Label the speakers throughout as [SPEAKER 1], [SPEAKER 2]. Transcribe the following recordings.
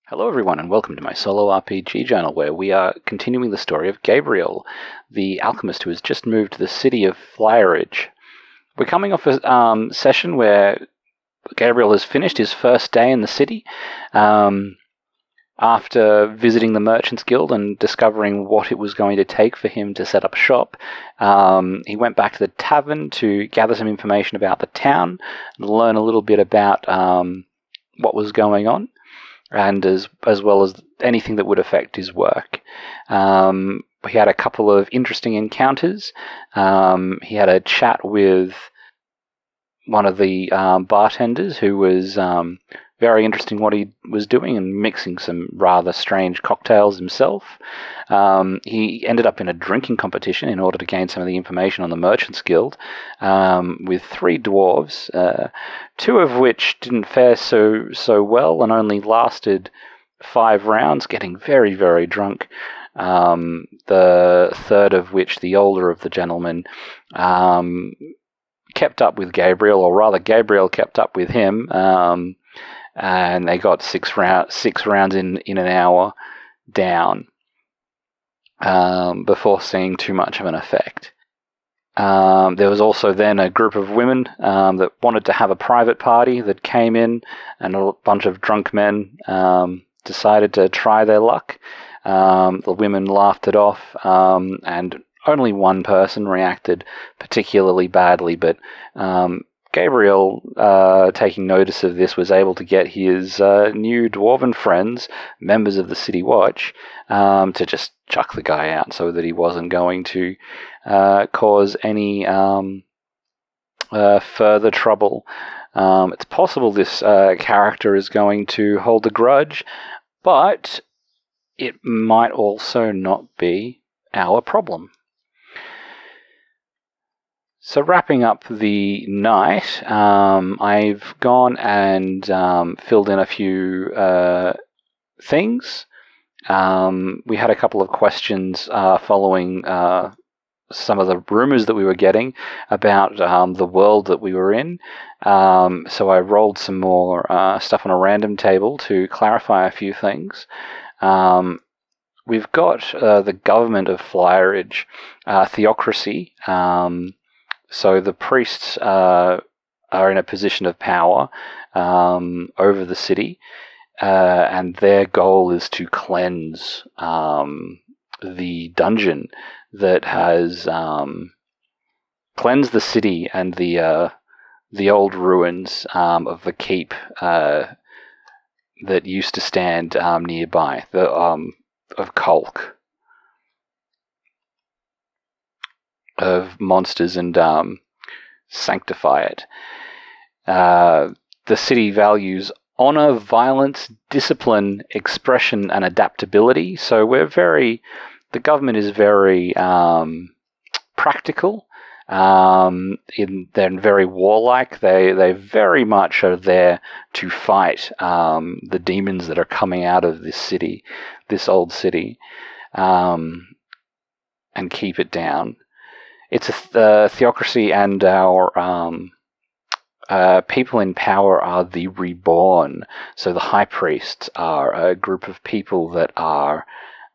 [SPEAKER 1] Hello everyone and welcome to my solo RPG journal where we are continuing the story of Gabriel, the alchemist who has just moved to the city of Flyridge. We're coming off a session where Gabriel has finished his first day in the city after visiting the Merchants Guild and discovering what it was going to take for him to set up shop. He went back to the tavern to gather some information about the town and learn a little bit about what was going on, and as well as anything that would affect his work. We had a couple of interesting encounters. He had a chat with one of the bartenders who was very interesting what he was doing and mixing some rather strange cocktails himself. He ended up in a drinking competition in order to gain some of the information on the Merchants Guild with three dwarves, two of which didn't fare so well and only lasted 5 rounds, getting very, very drunk. The third of which, the older of the gentlemen, kept up with Gabriel, or rather Gabriel kept up with him, and they got 6 rounds in an hour down before seeing too much of an effect. There was also then a group of women that wanted to have a private party that came in, and a bunch of drunk men decided to try their luck. The women laughed it off, and only one person reacted particularly badly, but Gabriel, taking notice of this, was able to get his new dwarven friends, members of the City Watch, to just chuck the guy out so that he wasn't going to cause any further trouble. It's possible this character is going to hold a grudge, but it might also not be our problem. So wrapping up the night, I've gone and filled in a few things. We had a couple of questions following some of the rumors that we were getting about the world that we were in. So I rolled some more stuff on a random table to clarify a few things. We've got the government of Flyridge, theocracy. So the priests are in a position of power over the city, and their goal is to cleanse the dungeon that has cleansed the city and the old ruins of the keep that used to stand nearby, of Kolk, of monsters, and sanctify it. The city values honor, violence, discipline, expression, and adaptability. So the government is very practical. They're very warlike. They very much are there to fight the demons that are coming out of this city, this old city, and keep it down. It's a theocracy, and our people in power are the reborn. So the high priests are a group of people that are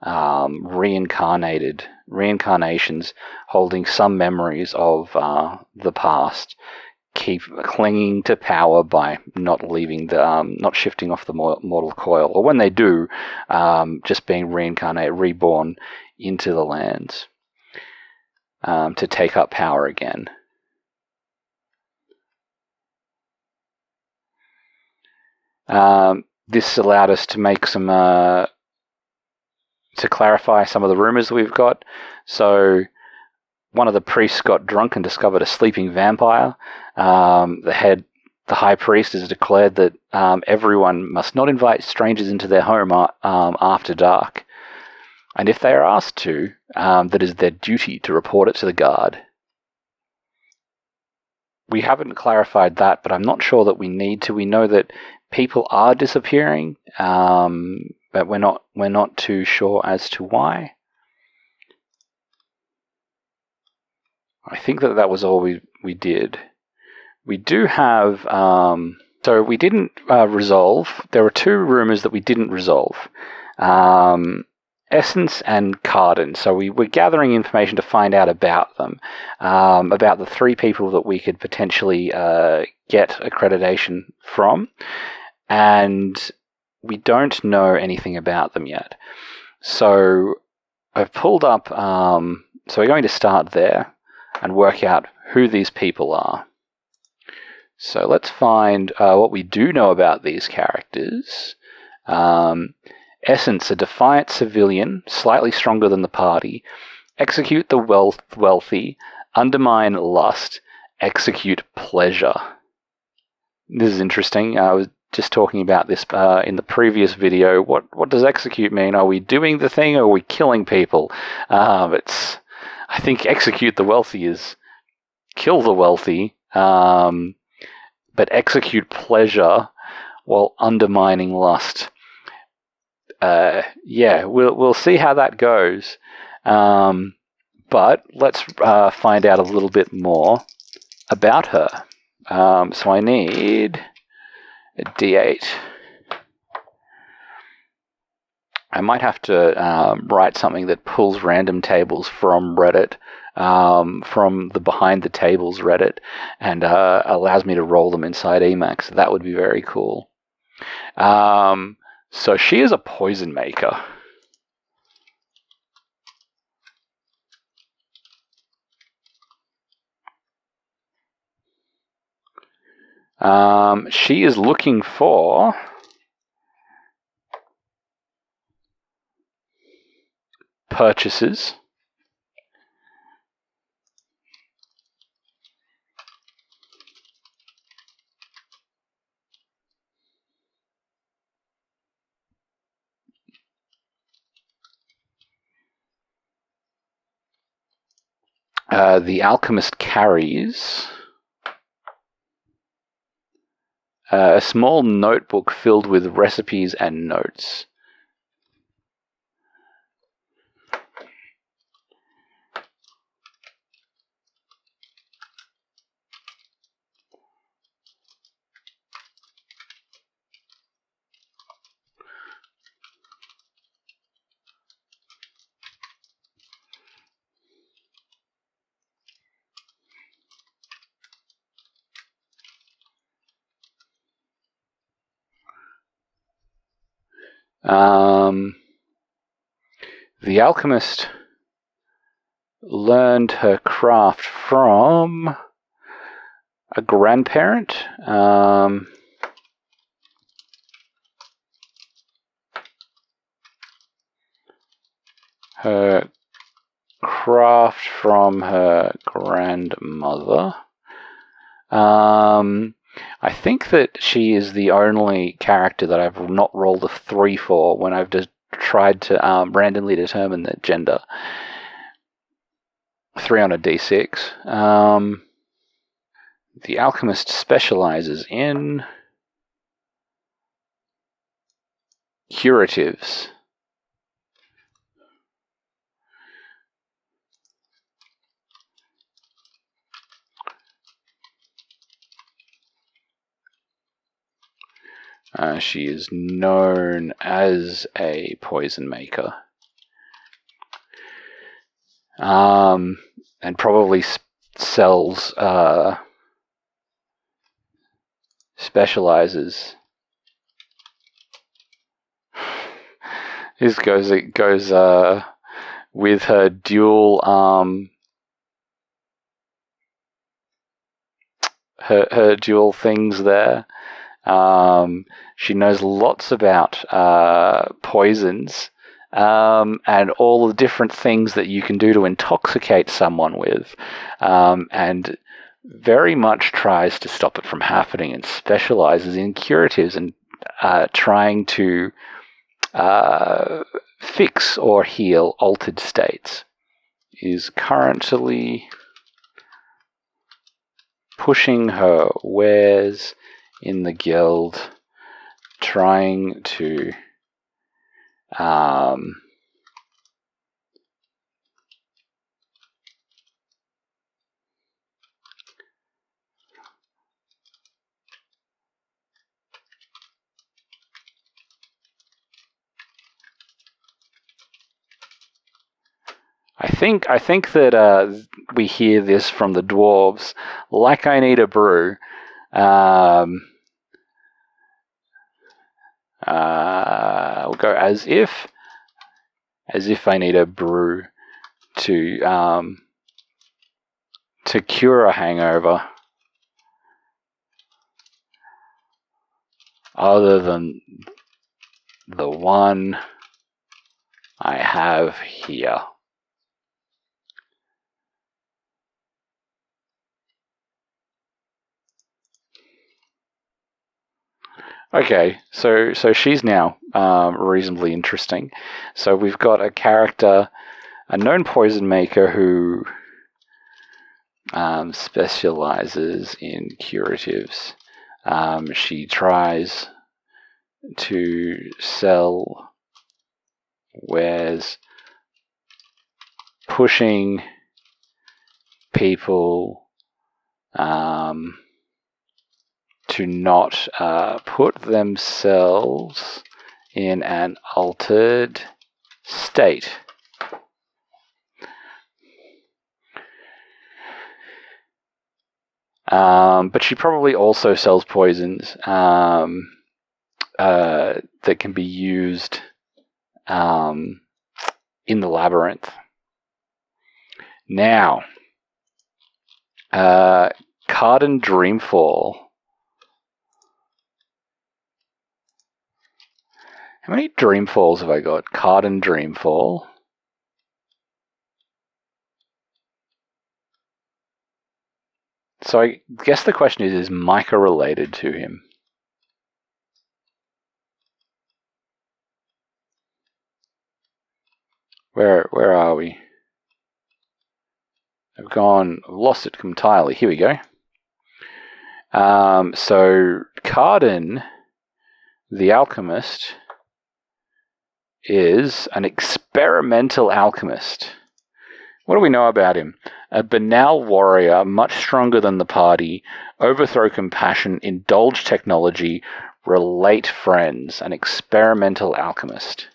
[SPEAKER 1] reincarnations holding some memories of the past, keep clinging to power by not shifting off the mortal coil, or when they do, just being reborn into the lands. To take up power again. This allowed us to make to clarify some of the rumors that we've got. So one of the priests got drunk and discovered a sleeping vampire. The high priest has declared that everyone must not invite strangers into their home after dark. And if they are asked to, that is their duty to report it to the guard. We haven't clarified that, but I'm not sure that we need to. We know that people are disappearing, but we're not too sure as to why. I think that was all we did. We do have So we didn't resolve. There were two rumours that we didn't resolve. Essence and Carden. So we were gathering information to find out about them, about the three people that we could potentially get accreditation from, and we don't know anything about them yet. So I've pulled up, so we're going to start there and work out who these people are. So let's find what we do know about these characters. Essence, a defiant civilian, slightly stronger than the party. Execute the wealthy. Undermine lust. Execute pleasure. This is interesting. I was just talking about this in the previous video. What does execute mean? Are we doing the thing or are we killing people? I think execute the wealthy is kill the wealthy. But execute pleasure while undermining lust. We'll see how that goes. But let's find out a little bit more about her. So I need a D8. I might have to write something that pulls random tables from Reddit, from the Behind the Tables Reddit, and allows me to roll them inside Emacs. That would be very cool. So she is a poison maker. She is looking for purchases. The Alchemist carries a small notebook filled with recipes and notes. The Alchemist learned her craft from a grandparent. Her craft from her grandmother. I think that she is the only character that I've not rolled a 3 for when I've just tried to randomly determine their gender. 3 on a d6. The Alchemist specializes in curatives. She is known as a poison maker. And probably sells, specializes. This goes with her dual, her dual things there. She knows lots about poisons and all the different things that you can do to intoxicate someone with, and very much tries to stop it from happening and specializes in curatives and trying to fix or heal altered states. Is currently pushing her wares in the guild, trying to I think that we hear this from the dwarves. Like I need a brew. We'll go as if I need a brew to cure a hangover, other than the one I have here. Okay, so she's now reasonably interesting. So we've got a character, a known poison maker who specializes in curatives. She tries to sell wares pushing people to not put themselves in an altered state. But she probably also sells poisons that can be used in the labyrinth. Now, Carden Dreamfall. How many Dreamfalls have I got? Carden Dreamfall. So I guess the question is Micah related to him? Where are we? I've lost it entirely. Here we go. So Carden, the alchemist, is an experimental alchemist. What do we know about him? A banal warrior, much stronger than the party, overthrow compassion, indulge technology, relate friends. An experimental alchemist.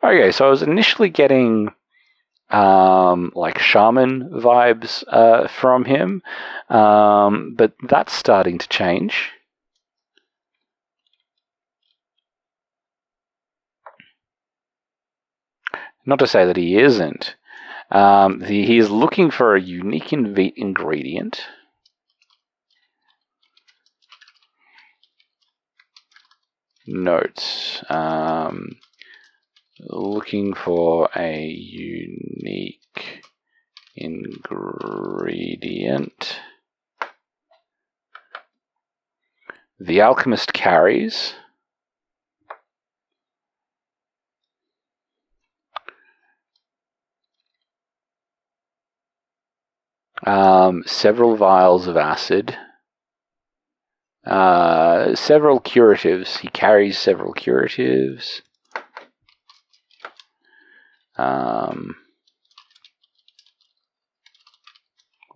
[SPEAKER 1] Okay, so I was initially getting like shaman vibes from him, but that's starting to change. Not to say that he isn't. He is looking for a unique ingredient. Notes. Looking for a unique ingredient. The alchemist carries several vials of acid, several curatives. He carries several curatives.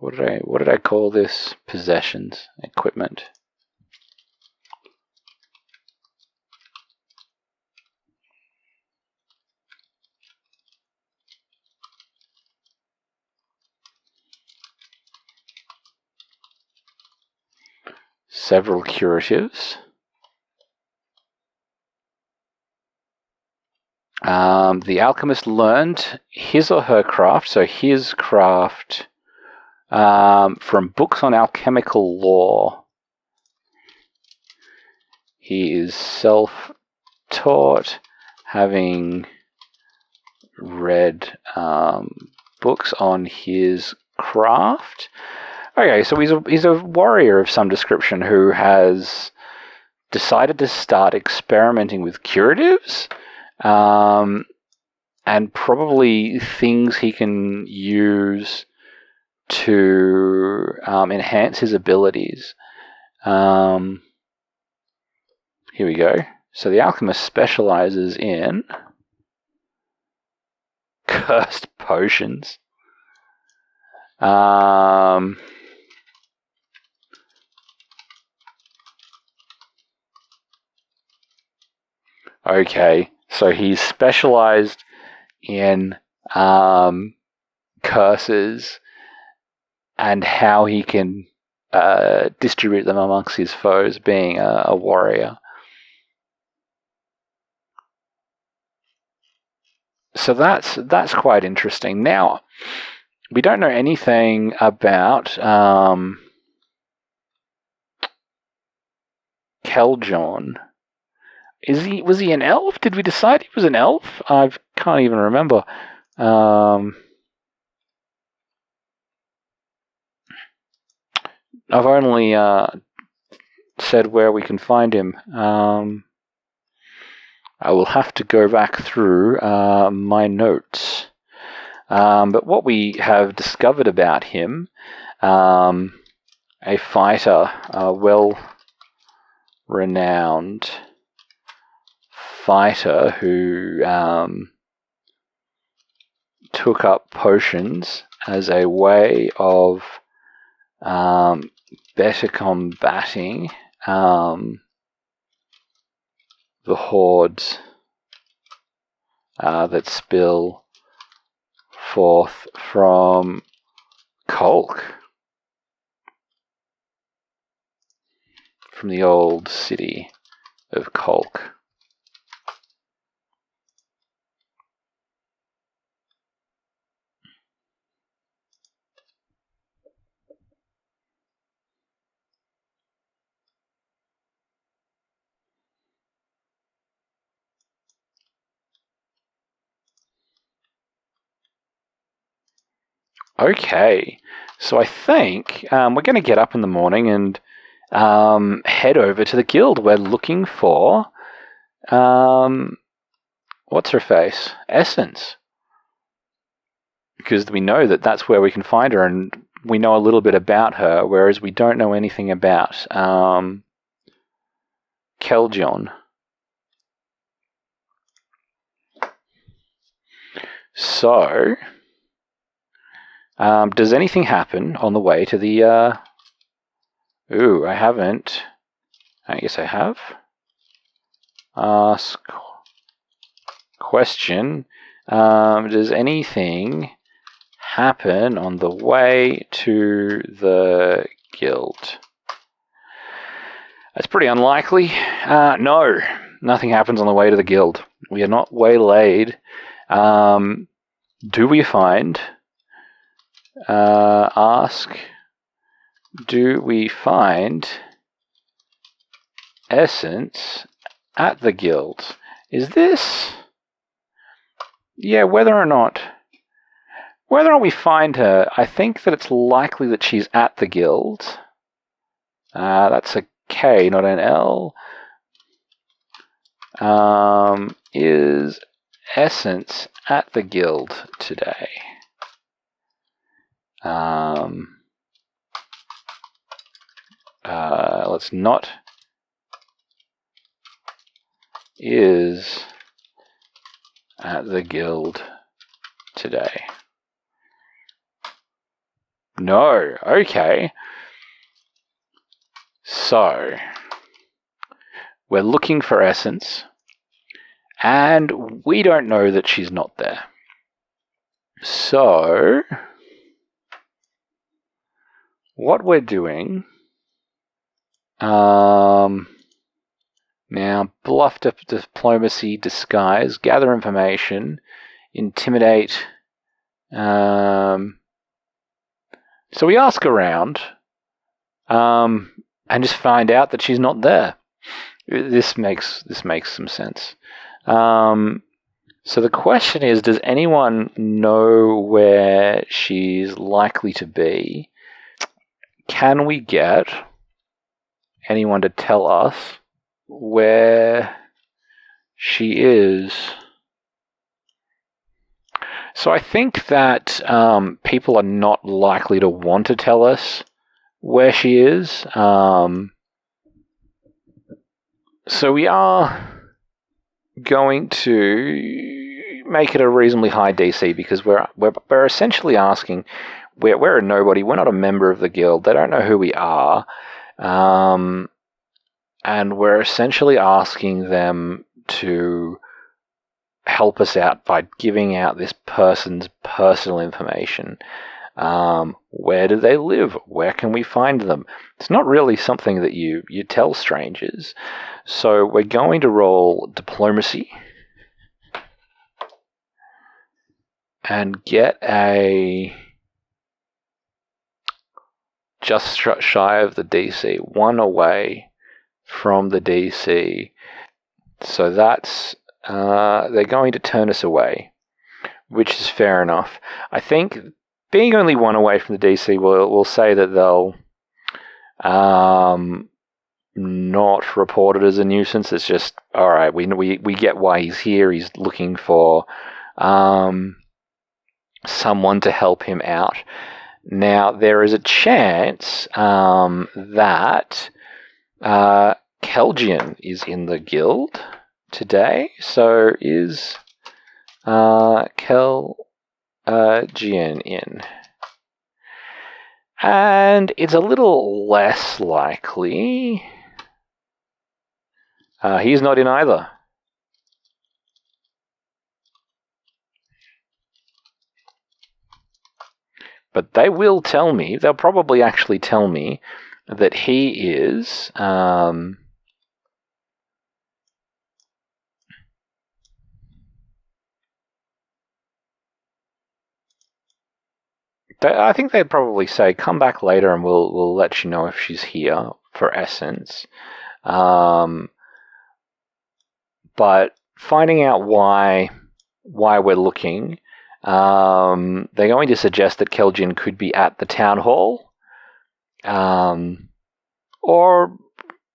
[SPEAKER 1] What did I call this? Possessions, equipment. Several curatives. The alchemist learned his or her craft, so his craft, from books on alchemical lore. He is self-taught, having read books on his craft. Okay, so he's a warrior of some description who has decided to start experimenting with curatives, and probably things he can use to enhance his abilities. Here we go. So the alchemist specializes in cursed potions. Okay, so he's specialized in curses and how he can distribute them amongst his foes, being a warrior. So that's quite interesting. Now, we don't know anything about Keljon. Was he an elf? Did we decide he was an elf? I can't even remember. I've only said where we can find him. I will have to go back through my notes. But what we have discovered about him, a fighter, a well-renowned fighter who took up potions as a way of better combating the hordes that spill forth from Kolk, from the old city of Kolk. Okay, so I think we're going to get up in the morning and head over to the guild. We're looking for what's her face? Essence. Because we know that that's where we can find her, and we know a little bit about her, whereas we don't know anything about Keljon. So, does anything happen on the way to the... Ooh, I haven't. I guess I have. Ask question. Does anything happen on the way to the guild? That's pretty unlikely. No, nothing happens on the way to the guild. We are not waylaid. Do we find... ask... Do we find Essence at the guild? Is this... Yeah, whether or not we find her, I think that it's likely that she's at the guild. That's a K, not an L. Is Essence at the guild today? Let's not. Is at the guild today. No. Okay. So, we're looking for Essence, and we don't know that she's not there. So, what we're doing... Now, bluff diplomacy, disguise, gather information, intimidate. So we ask around, and just find out that she's not there. This makes some sense. So the question is, does anyone know where she's likely to be? Can we get anyone to tell us where she is? So I think that people are not likely to want to tell us where she is. So we are going to make it a reasonably high DC, because we're essentially asking, we're a nobody, we're not a member of the guild, they don't know who we are. And we're essentially asking them to help us out by giving out this person's personal information. Where do they live? Where can we find them? It's not really something that you tell strangers. So we're going to roll diplomacy and get a just shy of the DC, 1 away from the DC. So that's they're going to turn us away, which is fair enough. I think being only 1 away from the DC will say that they'll not report it as a nuisance. It's just, all right, we get why he's here. He's looking for someone to help him out. Now, there is a chance that Kelgian is in the guild today. So is Kelgian in? And it's a little less likely. He's not in either. But they will tell me, they'll probably actually tell me that he is I think they'd probably say, come back later and we'll let you know if she's here for Essence. But finding out why we're looking, they're going to suggest that Kelgian could be at the town hall. Or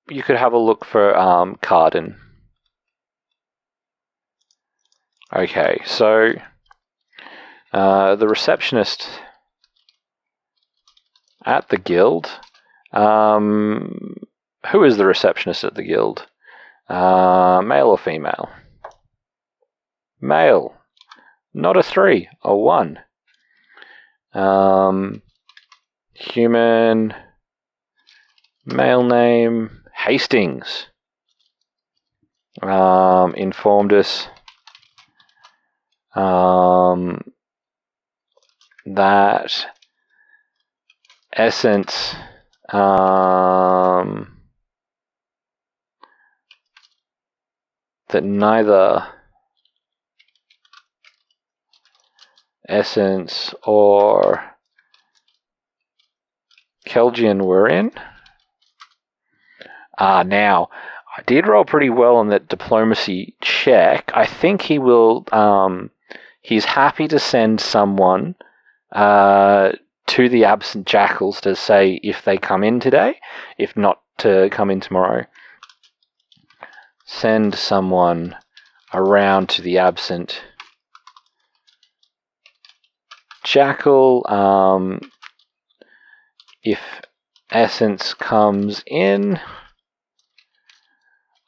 [SPEAKER 1] you could have a look for Carden. Okay, so the receptionist at the guild. Who is the receptionist at the guild? Male or female? Male. Not a 3, a 1. Human. Male name. Hastings. Informed us that Essence that neither Essence or Kelgian were in. Now, I did roll pretty well on that diplomacy check. I think he will, he's happy to send someone to the absent jackals to say if they come in today, if not to come in tomorrow. Send someone around to the absent jackal. If Essence comes in,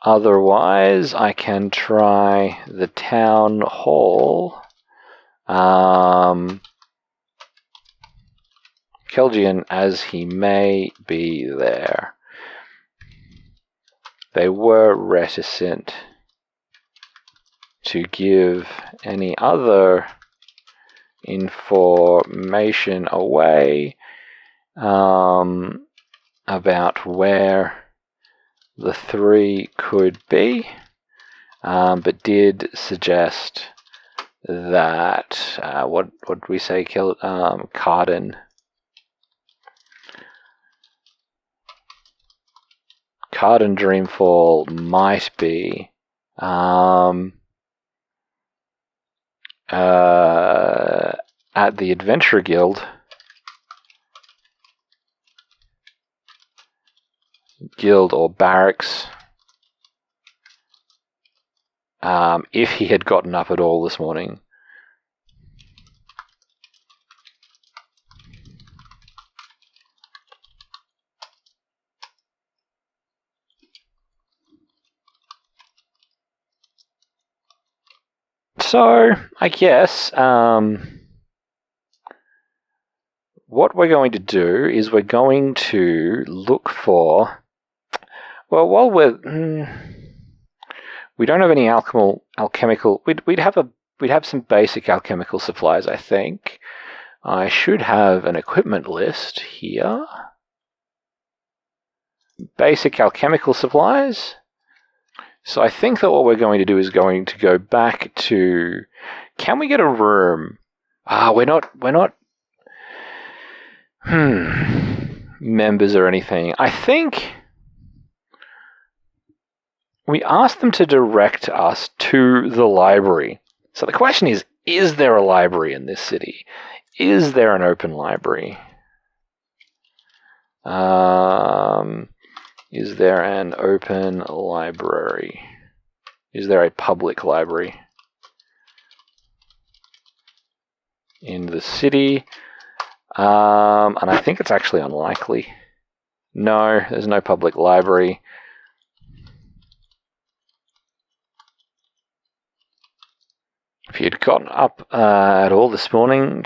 [SPEAKER 1] otherwise I can try the town hall. Kelgian, as he may be there. They were reticent to give any other information away about where the 3 could be, but did suggest that what did we say? Carden Dreamfall might be at the Adventure Guild or barracks, if he had gotten up at all this morning. So, I guess what we're going to do is we're going to look for... Well, while We don't have any alchemical. We'd have some basic alchemical supplies, I think. I should have an equipment list here. Basic alchemical supplies. So I think that what we're going to do is going to go back to... Can we get a room? We're not members or anything. I think we asked them to direct us to the library. So the question is there a library in this city? Is there an open library? Is there an open library? Is there a public library in the city? And I think it's actually unlikely. No, there's no public library. If you'd gotten up at all this morning,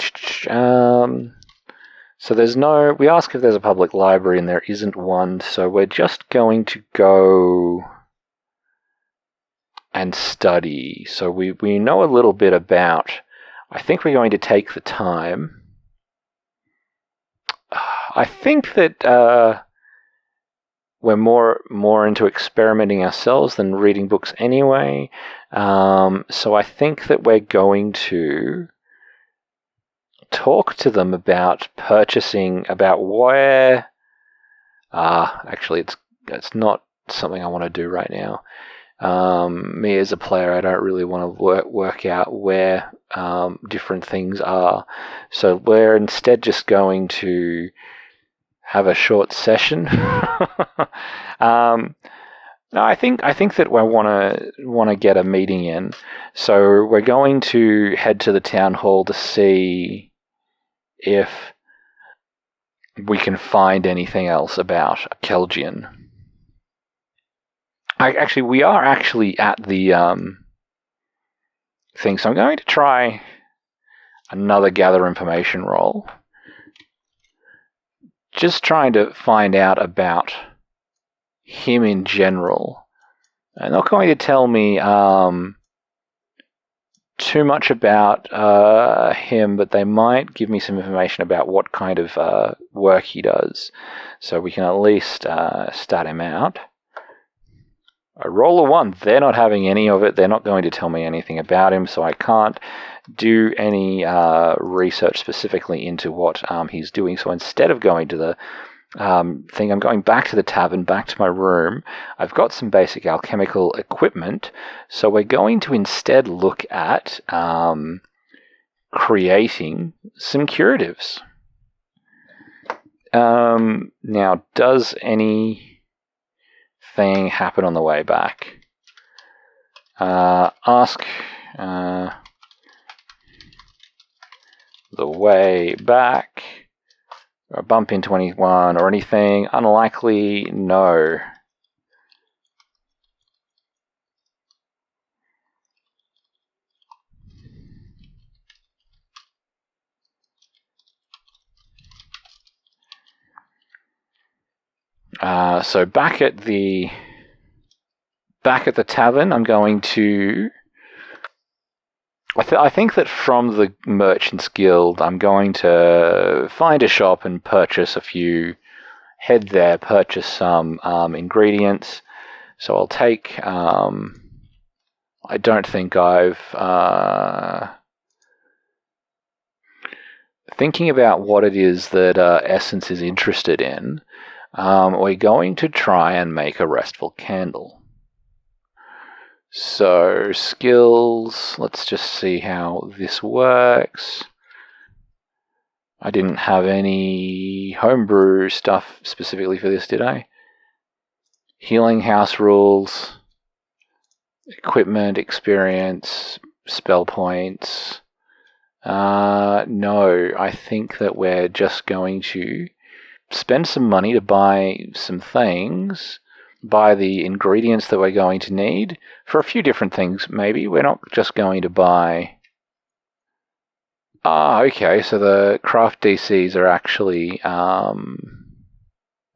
[SPEAKER 1] so there's no... We ask if there's a public library and there isn't one, so we're just going to go and study. So we know a little bit about... I think we're going to take the time. I think that we're more into experimenting ourselves than reading books anyway. So I think that we're going to talk to them about purchasing, about where... actually, it's not something I want to do right now. Me as a player, I don't really want to work out where different things are. So we're instead just going to have a short session. No, I think that we want to get a meeting in. So we're going to head to the town hall to see if we can find anything else about Kelgian. We are actually at the thing, so I'm going to try another gather information roll. Just trying to find out about him in general. They're not going to tell me too much about him, but they might give me some information about what kind of work he does, so we can at least stat him out. A roll of 1. They're not having any of it. They're not going to tell me anything about him, so I can't do any research specifically into what he's doing. So instead of going to the thing, I'm going back to the tavern, back to my room. I've got some basic alchemical equipment, so we're going to instead look at creating some curatives. Now, does anything happen on the way back? Ask the way back. Or bump in 21 or anything. Unlikely, no. So back at the tavern, I'm going to... I think that from the Merchants Guild, I'm going to find a shop and purchase a few. Head there, purchase some ingredients. So I'll take... I don't think I've... thinking about what it is that Essence is interested in, we're going to try and make a restful candle. So, skills, let's just see how this works. I didn't have any homebrew stuff specifically for this, did I? Healing house rules, equipment, experience, spell points. No, I think that we're just going to spend some money to buy some things, buy the ingredients that we're going to need for a few different things, maybe. We're not just going to buy... okay, so the craft DCs are actually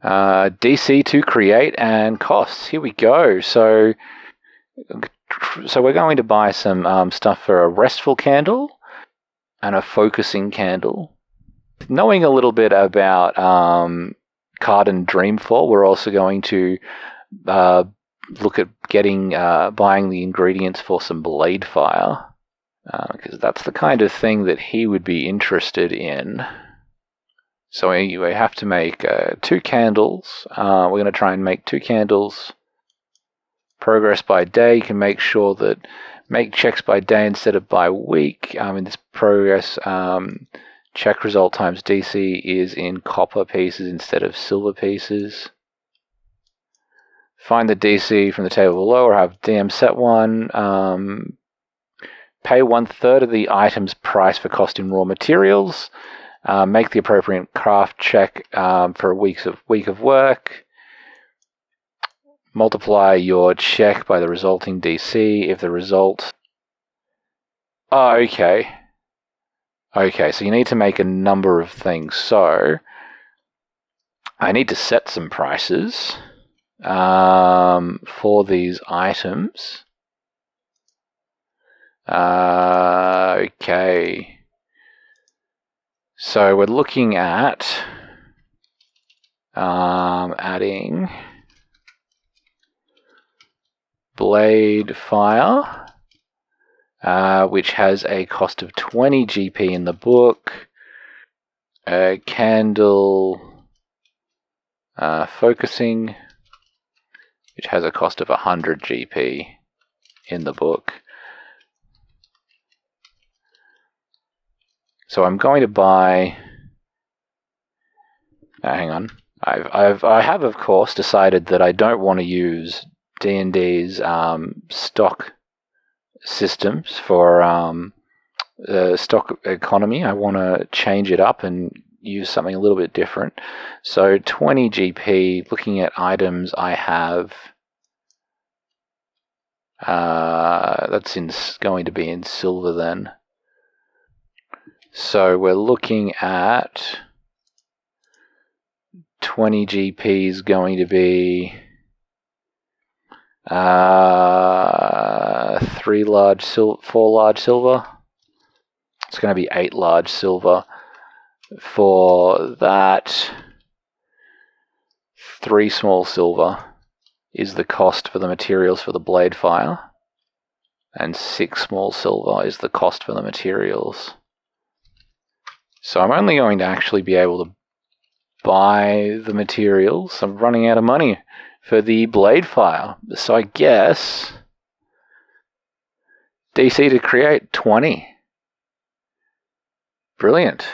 [SPEAKER 1] DC to create and costs. Here we go. So So we're going to buy some stuff for a restful candle and a focusing candle. Knowing a little bit about Card and Dreamfall, we're also going to look at buying the ingredients for some blade fire, because that's the kind of thing that he would be interested in. So we have to make 2 candles. We're going to try and make 2 candles. Progress by day. You can make sure that make checks by day instead of by week. In this progress, check result times DC is in copper pieces instead of silver pieces. Find the DC from the table below, or have DM set one. Pay 1/3 of the item's price for cost in raw materials. Make the appropriate craft check for a week of work. Multiply your check by the resulting DC if the result... Oh, okay. Okay, so you need to make a number of things. So I need to set some prices for these items. Okay. So we're looking at adding blade fire, which has a cost of 20 GP in the book. A candle focusing, which has a cost of 100 GP in the book. So I'm going to buy... hang on. I have, of course, decided that I don't want to use D&D's stock systems for stock economy. I want to change it up and use something a little bit different. So 20 GP, looking at items I have, that's going to be in silver then. So we're looking at 20 GP is going to be 4 large silver. It's going to be 8 large silver for that. 3 small silver is the cost for the materials for the blade fire, and 6 small silver is the cost for the materials. So I'm only going to actually be able to buy the materials. I'm running out of money for the blade fire. So I guess DC to create 20. Brilliant.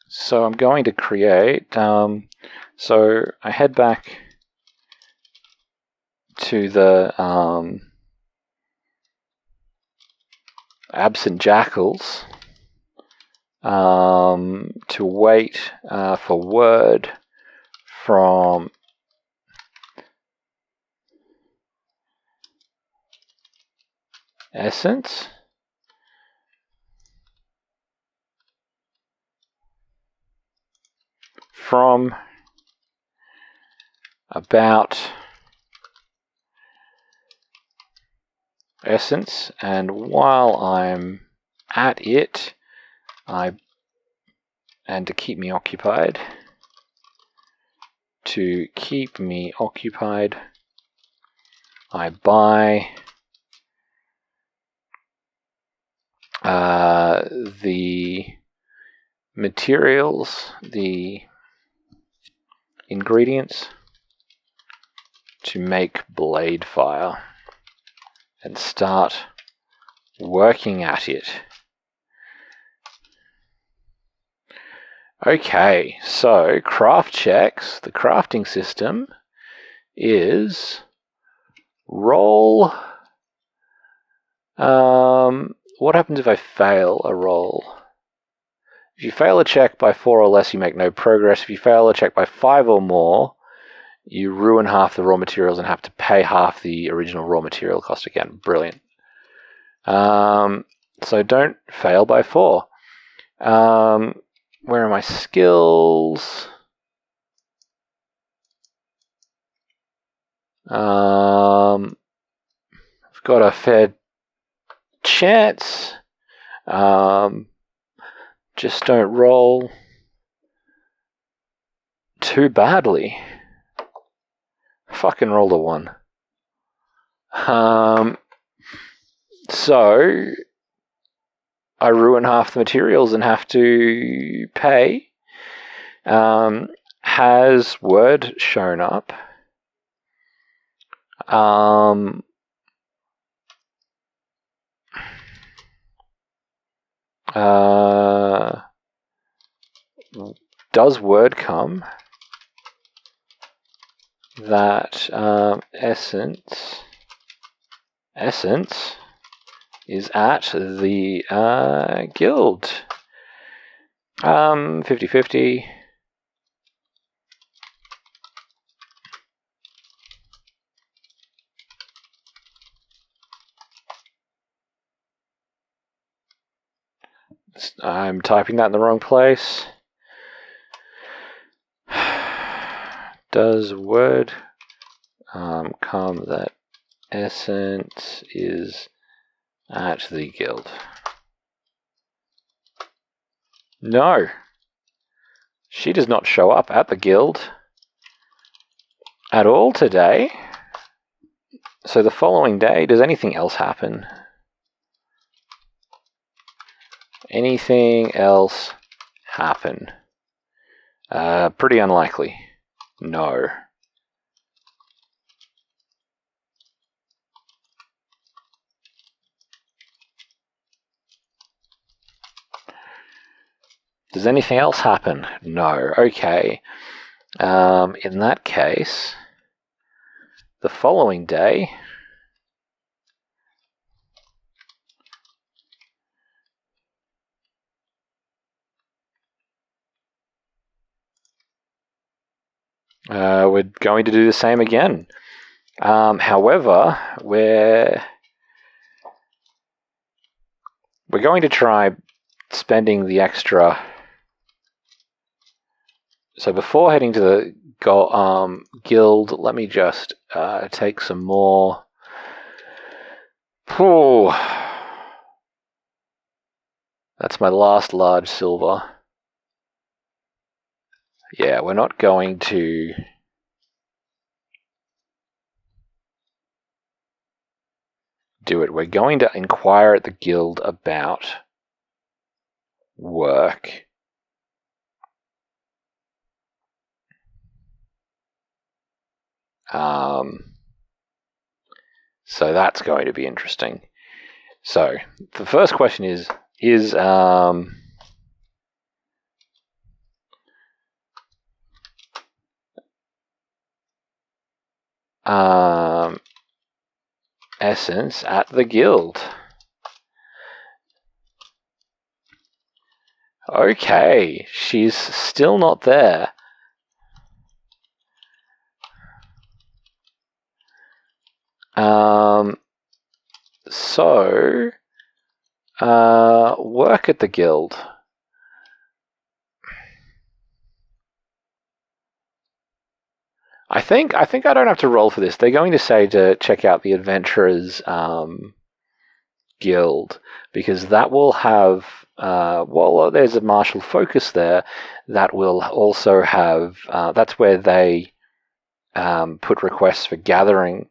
[SPEAKER 1] So I'm going to create, so I head back to the absent jackals to wait for word from Essence. From about Essence, and while I'm at it, and to keep me occupied, I buy the materials, the ingredients to make blade fire and start working at it. Okay, so craft checks. The crafting system is roll. What happens if I fail a roll? If you fail a check by 4 or less, you make no progress. If you fail a check by 5 or more, you ruin half the raw materials and have to pay half the original raw material cost again. Brilliant. So don't fail by 4. Where are my skills? got a fair chance. Just don't roll too badly. Fucking rolled a 1. So I ruin half the materials and have to pay. Has word shown up? Does word come that essence is at the guild? 50-50. I'm typing that in the wrong place. Does word come that essence is at the guild? No. She does not show up at the guild at all today. So the following day, does anything else happen? Anything else happen? Pretty unlikely. No. Does anything else happen? No. Okay. In that case, the following day, we're going to do the same again. However, we're going to try spending the extra. So before heading to the guild, let me just take some more. That's my last large silver. Yeah, we're not going to do it. We're going to inquire at the guild about work. So that's going to be interesting. So the first question is essence at the guild? Okay, she's still not there. So work at the guild. I think I don't have to roll for this. They're going to say to check out the Adventurers Guild, because that will have there's a martial focus there. That will also have that's where they put requests for gathering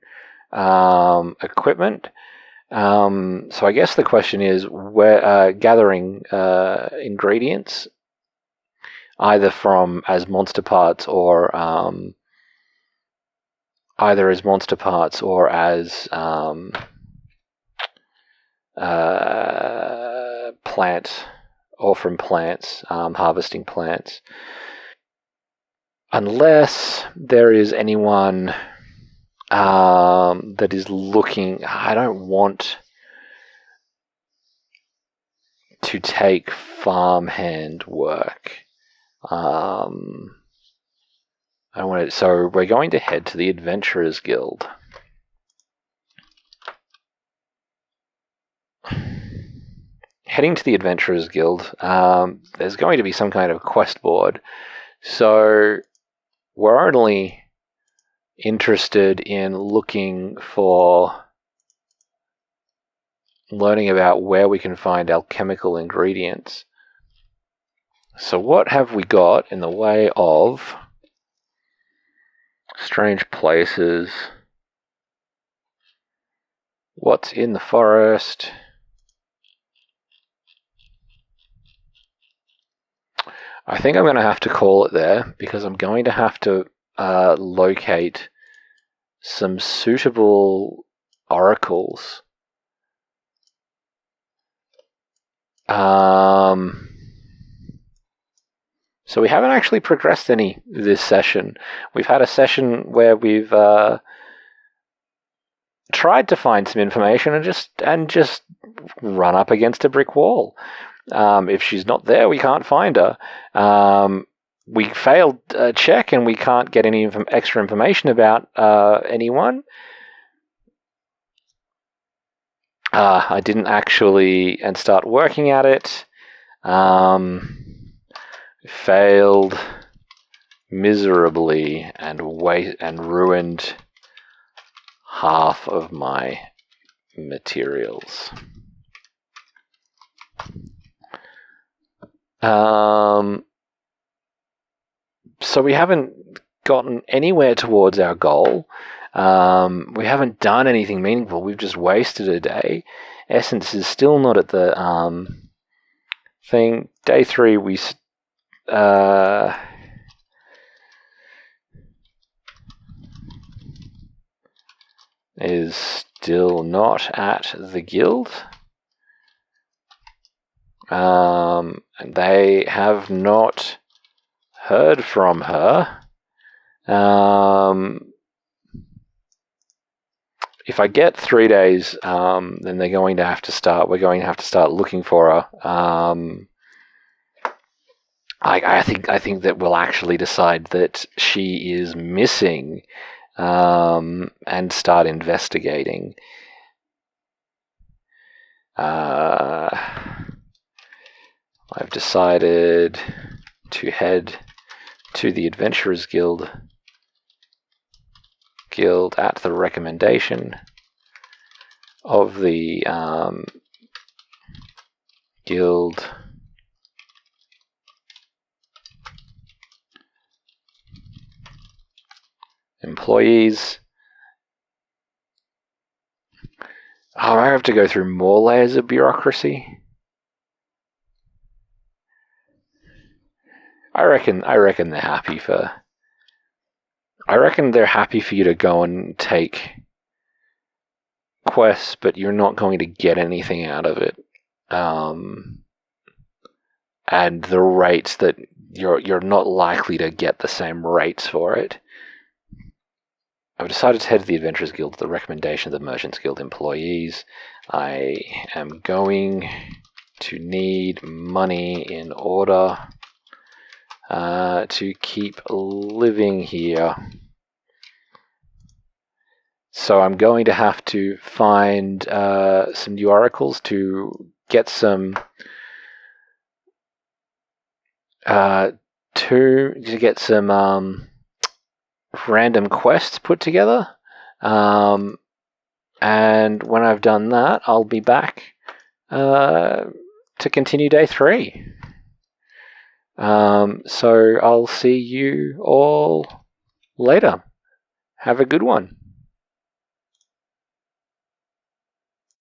[SPEAKER 1] equipment. So I guess the question is where gathering ingredients, either as monster parts or plant, or from plants, harvesting plants. Unless there is anyone that is looking. I don't want to take farmhand work. I want it. So we're going to head to the Adventurers Guild. Heading to the Adventurers Guild, there's going to be some kind of quest board. So we're only interested in looking for learning about where we can find alchemical ingredients. So what have we got in the way of strange places? What's in the forest? I think I'm going to have to call it there, because I'm going to have to locate some suitable oracles. So we haven't actually progressed any this session. We've had a session where we've tried to find some information and just run up against a brick wall. If she's not there, we can't find her. We failed a check and we can't get any extra information about anyone. I didn't actually and start working at it. Failed miserably and ruined half of my materials. So we haven't gotten anywhere towards our goal. We haven't done anything meaningful. We've just wasted a day. Essence is still not at the thing. Day 3, we is still not at the guild. And they have not heard from her. If I get 3 days, then we're going to have to start looking for her. I think that we'll actually decide that she is missing, and start investigating. I've decided to head to the Adventurers Guild at the recommendation of the guild employees. Oh, I have to go through more layers of bureaucracy. I reckon they're happy for. I reckon they're happy for you to go and take quests, but you're not going to get anything out of it. And the rates that you're not likely to get the same rates for it. I've decided to head to the Adventurers Guild at the recommendation of the Merchants Guild employees. I am going to need money in order to keep living here. So I'm going to have to find some new oracles to get some random quests put together. And when I've done that, I'll be back to continue day 3. So I'll see you all later. Have a good one.